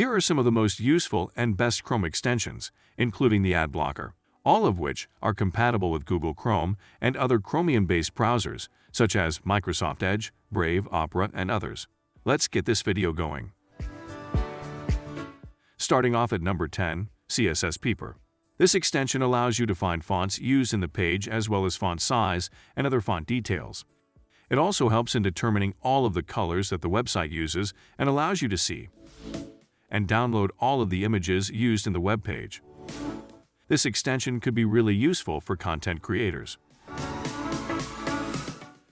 Here are some of the most useful and best Chrome extensions, including the ad blocker, all of which are compatible with Google Chrome and other Chromium-based browsers, such as Microsoft Edge, Brave, Opera, and others. Let's get this video going. Starting off at number 10, CSS Peeper. This extension allows you to find fonts used in the page as well as font size and other font details. It also helps in determining all of the colors that the website uses and allows you to see and download all of the images used in the web page. This extension could be really useful for content creators.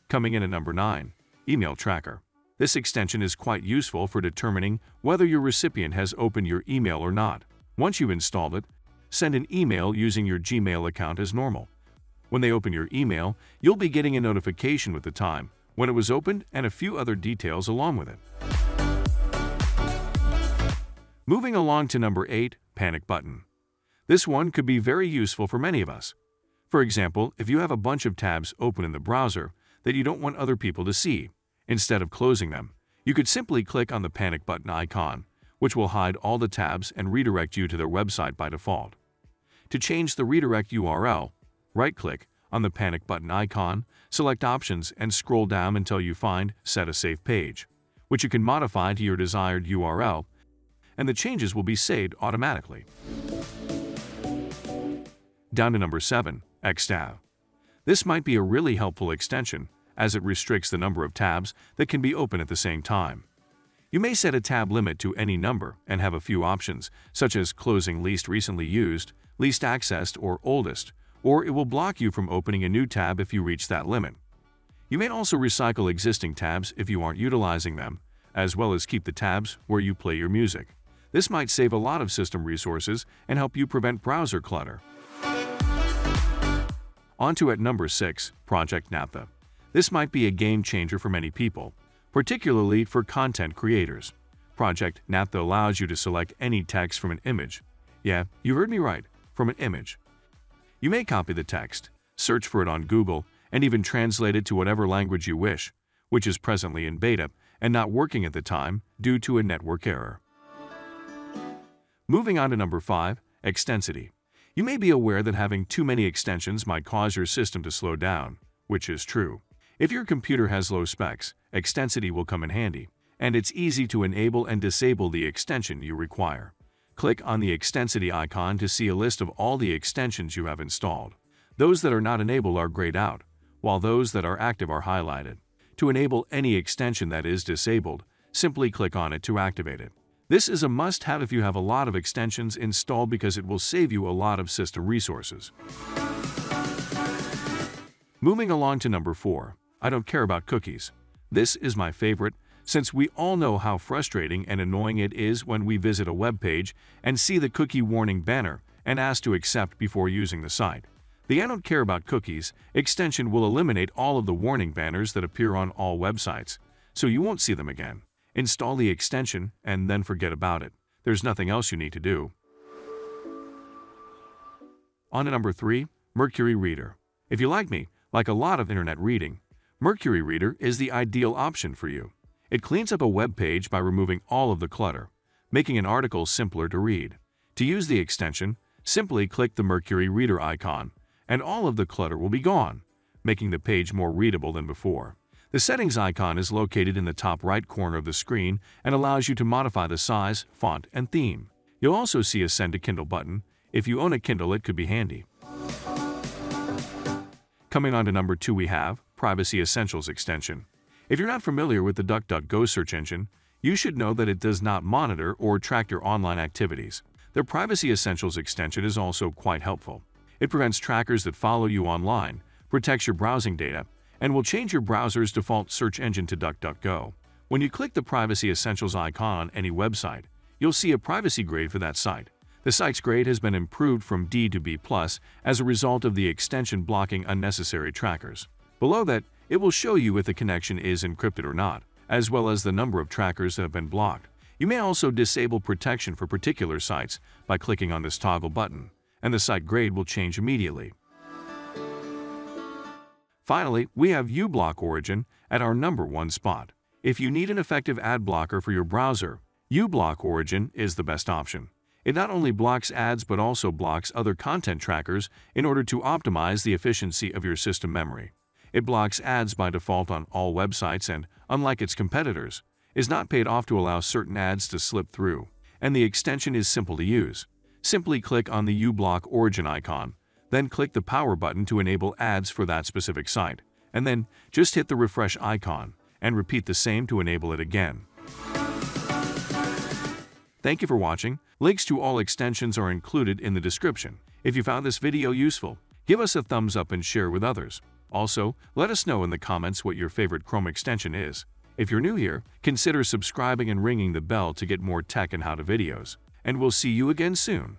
Coming in at number 9, Email Tracker. This extension is quite useful for determining whether your recipient has opened your email or not. Once you've installed it, send an email using your Gmail account as normal. When they open your email, you'll be getting a notification with the time, when it was opened, and a few other details along with it. Moving along to number 8, Panic Button. This one could be very useful for many of us. For example, if you have a bunch of tabs open in the browser that you don't want other people to see, instead of closing them, you could simply click on the panic button icon, which will hide all the tabs and redirect you to their website by default. To change the redirect URL, right-click on the panic button icon, select Options, and scroll down until you find Set a Safe Page, which you can modify to your desired URL, and the changes will be saved automatically. Down to number 7, Xtab. This might be a really helpful extension, as it restricts the number of tabs that can be open at the same time. You may set a tab limit to any number and have a few options, such as closing least recently used, least accessed, or oldest, or it will block you from opening a new tab if you reach that limit. You may also recycle existing tabs if you aren't utilizing them, as well as keep the tabs where you play your music. This might save a lot of system resources and help you prevent browser clutter. On to at number 6, Project Naptha. This might be a game changer for many people, particularly for content creators. Project Naptha allows you to select any text from an image. Yeah, you heard me right, from an image. You may copy the text, search for it on Google, and even translate it to whatever language you wish, which is presently in beta and not working at the time due to a network error. Moving on to number 5, Extensity. You may be aware that having too many extensions might cause your system to slow down, which is true. If your computer has low specs, Extensity will come in handy, and it's easy to enable and disable the extension you require. Click on the Extensity icon to see a list of all the extensions you have installed. Those that are not enabled are grayed out, while those that are active are highlighted. To enable any extension that is disabled, simply click on it to activate it. This is a must-have if you have a lot of extensions installed because it will save you a lot of system resources. Moving along to number 4, I don't care about cookies. This is my favorite, since we all know how frustrating and annoying it is when we visit a web page and see the cookie warning banner and ask to accept before using the site. The I don't care about cookies extension will eliminate all of the warning banners that appear on all websites, so you won't see them again. Install the extension and then forget about it. There's nothing else you need to do. On to number 3, Mercury Reader. If you like a lot of internet reading, Mercury Reader is the ideal option for you. It cleans up a web page by removing all of the clutter, making an article simpler to read. To use the extension, simply click the Mercury Reader icon, and all of the clutter will be gone, making the page more readable than before. The settings icon is located in the top right corner of the screen and allows you to modify the size, font, and theme. You'll also see a Send to Kindle button. If you own a Kindle, it could be handy. Coming on to number 2, we have Privacy Essentials extension. If you're not familiar with the DuckDuckGo search engine, you should know that it does not monitor or track your online activities. The Privacy Essentials extension is also quite helpful. It prevents trackers that follow you online, protects your browsing data, and will change your browser's default search engine to DuckDuckGo. When you click the Privacy Essentials icon on any website, you'll see a privacy grade for that site. The site's grade has been improved from D to B+ as a result of the extension blocking unnecessary trackers. Below that, it will show you if the connection is encrypted or not, as well as the number of trackers that have been blocked. You may also disable protection for particular sites by clicking on this toggle button, and the site grade will change immediately. Finally, we have uBlock Origin at our number 1 spot. If you need an effective ad blocker for your browser, uBlock Origin is the best option. It not only blocks ads but also blocks other content trackers in order to optimize the efficiency of your system memory. It blocks ads by default on all websites and, unlike its competitors, is not paid off to allow certain ads to slip through. And the extension is simple to use. Simply click on the uBlock Origin icon, then click the power button to enable ads for that specific site, and then just hit the refresh icon and repeat the same to enable it again. Thank you for watching. Links to all extensions are included in the description. If you found this video useful, give us a thumbs up and share with others. Also, let us know in the comments what your favorite Chrome extension is. If you're new here, consider subscribing and ringing the bell to get more tech and how-to videos. And we'll see you again soon.